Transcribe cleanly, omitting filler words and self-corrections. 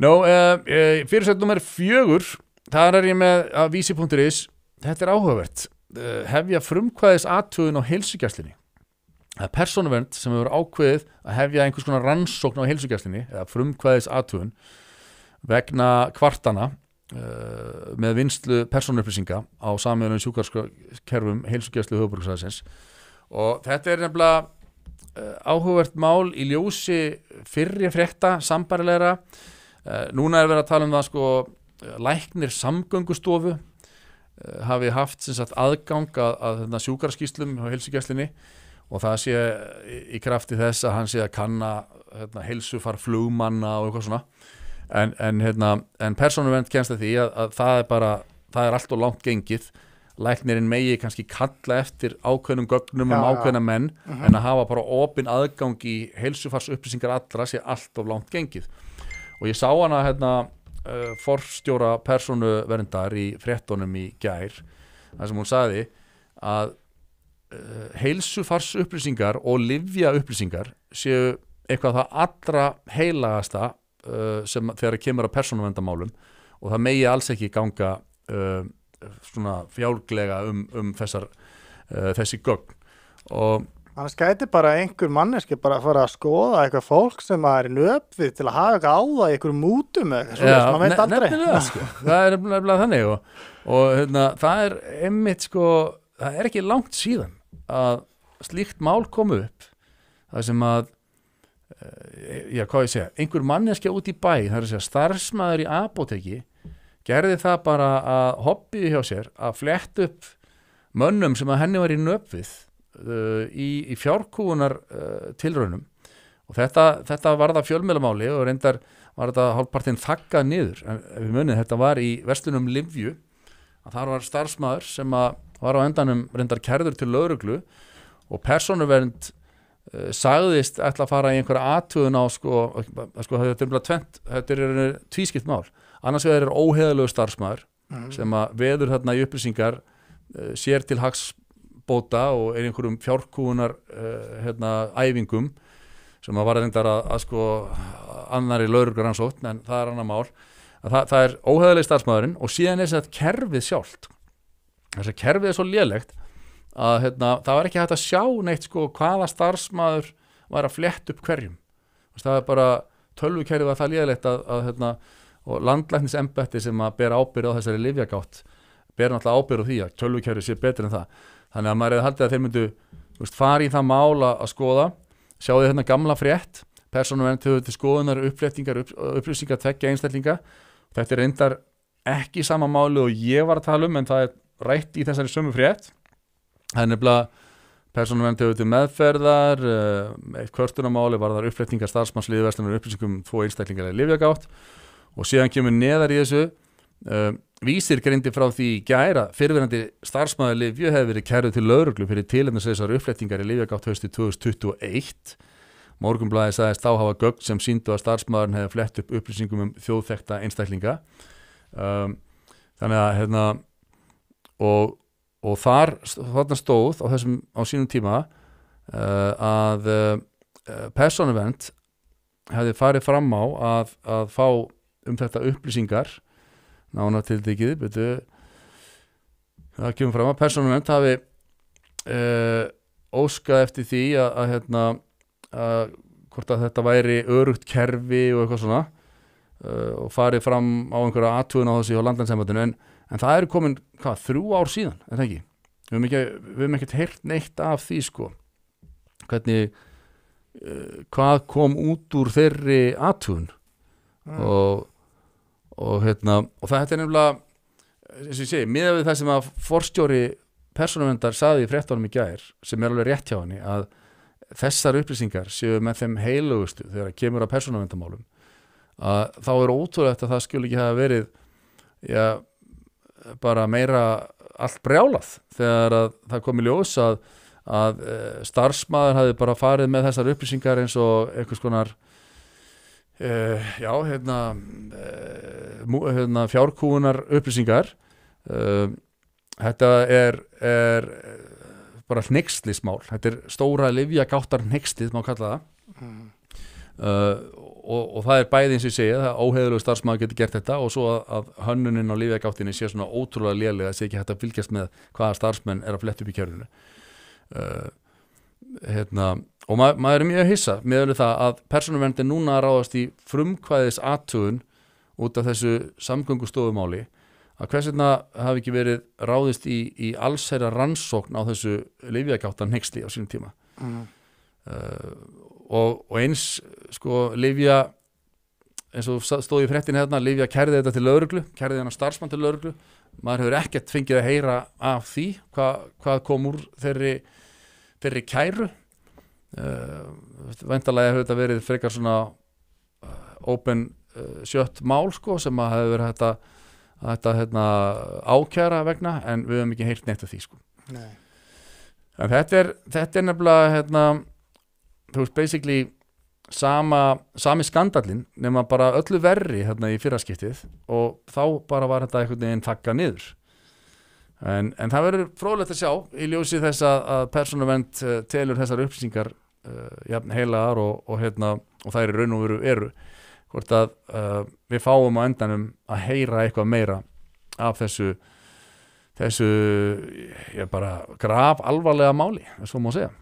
Fyrirsætt nummer 4, þar ég með að vísi.is, þetta áhugavert. Hefja frumkvæðis athugun á heilsugæslunni. Það persónuvernd sem hefur ákveðið að hefja einhvers konar rannsókn á heilsugæslunni eða frumkvæðis athugun vegna kvartana með vinnslu persónuupplýsinga á sameiginlegum sjúkraskrárkerfum heilsugæslu höfuðborgarsvæðisins og þetta nefnilega áhugavert mál í ljósi fyrri frétta sambærilegra. Núna verið að tala um það sko læknir samgöngustofu hafi haft sem sagt aðgang að sjúkraskýrslum á heilsugæslunni og það sé í krafti þess að hann sé að kanna heilsufar flugmanna og eitthvað svona en persónuvernd kemst að því að það er allt og langt gengið. Læknirinn megi kannski kalla eftir ákveðnum gögnum ákveðna menn en að hafa bara opin aðgang í heilsufarsupplýsingar allra sé allt of langt gengið og ég sá hana forstjóra persónuverndar í fréttunum í gær þar sem hún sagði að heilsufarsupplýsingar og lyfjaupplýsingar séu eitthvað það allra heilagasta sem þegar kemur að persónuverndarmálum og það megi alls ekki ganga svona fjálglega þessi gögn og annars gæti bara einhver manneski bara að fara að skoða eitthvað fólk sem er í nöpvið til að hafa eitthvað á það í einhverjum mútum eða svona, maður veit aldrei sko. Það er nefnilega þannig og það er einmitt sko, það er ekki langt síðan að slíkt mál komu upp það sem að einhver manneskja út í bæ það er að segja starfsmaður í apóteki gerði það bara að hobby hjá sér að fletta upp mönnum sem að henni var í nöpvið í fjárkúgunar tilraunum og þetta var það fjölmiðlamáli og reyndar var þetta hálfpartinn þaggað niður en við munið þetta var í verslunum Livju að þar var starfsmaður sem að var á endanum reyndar kærður til lögreglu og persónuvernd sagðist ætla að fara í einhverja athugun á þetta er tvískipt mál annars vegar er óheiðalegu starfsmaður sem að veður þarna í upplýsingar sér til hagsbóta og er einhverjum fjárkúgunar æfingum sem að var reyndar að annari lögreglurannsókn en það er annar mál það er óheiðalegi starfsmaðurinn og síðan er þess að kerfið sjálft þess að kerfið er svo lélegt að það var ekki hægt að sjá neitt hvaða starfsmaður var að fletta upp hverjum það er bara tölvukerfið var það lélegt að og landlæknisembætti sem að bera ábyrgð á þessari lyfjagátt bera náttúrulega ábyrgð á því að tölvukerfið sé betur en það þannig að maður hefði haldið að þeir myndu fara í það mál að skoða sjáðu gamla frétt persónuvernd hefur til skoðunar upplýsingar tveggja einstaklinga þetta er reyndar ekki sama máli og ég var að tala um en það er rætt í þessari sömu frétt það er nefnilega persónuvernd hefur til meðferðar eitt kvörtunarmáli var þar uppflettingar starfsmannsliðverslunar upplýsingum 2 einstaklingar í lyfjagátt og síðan kemur neðar í þessu Vísir greindi frá því í gær að fyrrverandi starfsmaður Lyfju hefði verið kærður til lögreglu fyrir tilefnis þessar uppflettingar í lyfjagátt haustið 2021 Morgunblaðið sagðist þá hafa gögn sem sýndu að starfsmaðurinn hefði flett upp upplýsingum þjóðþekkta einstaklinga þannig að og þarna stóð á sínum tíma að persónuvernd hefði farið fram á að fá þetta upplýsingar nánar tiltekið það kemur fram að persónuvernd hafi óskað eftir því að hvort að þetta væri öruggt kerfi og eitthvað svona og farið fram á einhverja athugun á þessi á landlæknisembættinu en það eru komin 3 ár síðan en það ekki við höfum ekkert heyrt neitt af því hvernig hvað kom út úr þeirri athugun og þetta er nefnilega eins og ég segi, miðað við það sem að forstjóri persónuverndar sagði í fréttunum í gær sem er alveg rétt hjá henni að þessar upplýsingar séu með þeim heilugustu þegar kemur að persónuverndarmálum að þá er ótrúlegt að það skuli ekki hafa verið bara meira allt brjálað þegar að það kom í ljós að starfsmaður hafi bara farið með þessar upplýsingar eins og einhvers konar fjárkúgunar upplýsingar þetta er bara hneykslismál þetta er stóra lyfjagáttar hneykslið má kalla það og það bæði eins og ég segja, það óheiðulegur starfsmaður getur gert þetta og svo að hönnunin á lyfjagáttinni sé svona ótrúlega lélega að sé ekki hægt að fylgjast með hvaða starfsmenn er að fletta upp í kerfinu og maður mjög hissa með það að persónuvernd núna að ráðast í frumkvæðis athugun út af þessu samgöngustofumáli að hvers vegna hafi ekki verið ráðist í allsherjar rannsókn á þessu lyfjagáttan hneyksli á sínum tíma og eins sko lyfja eins og stóð í fréttin hérna lyfja kærði þetta til lögreglu, kærði hennar starfsmann til lögreglu maður hefur ekkert fengið að heyra af því hvað kom úr þeirri kæru væntanlega hefur þetta verið frekar svona open shut mál sko sem að hefur verið þetta ákæra vegna en við höfum ekki heyrt neitt af því sko Nei. En þetta er nefnilega þú veist basically sami skandallinn nema bara öllu verri í fyrraskiptið og þá bara var þetta einhvern veginn þagga niður en það verður fróðlegt að sjá í ljósi þess að persónuvernd telur þessar upplýsingar jafn heilagar og þær í raun og veru eru hvort að við fáum á endanum að heyra eitthvað meira af þessu bara graf alvarlega máli, svo má segja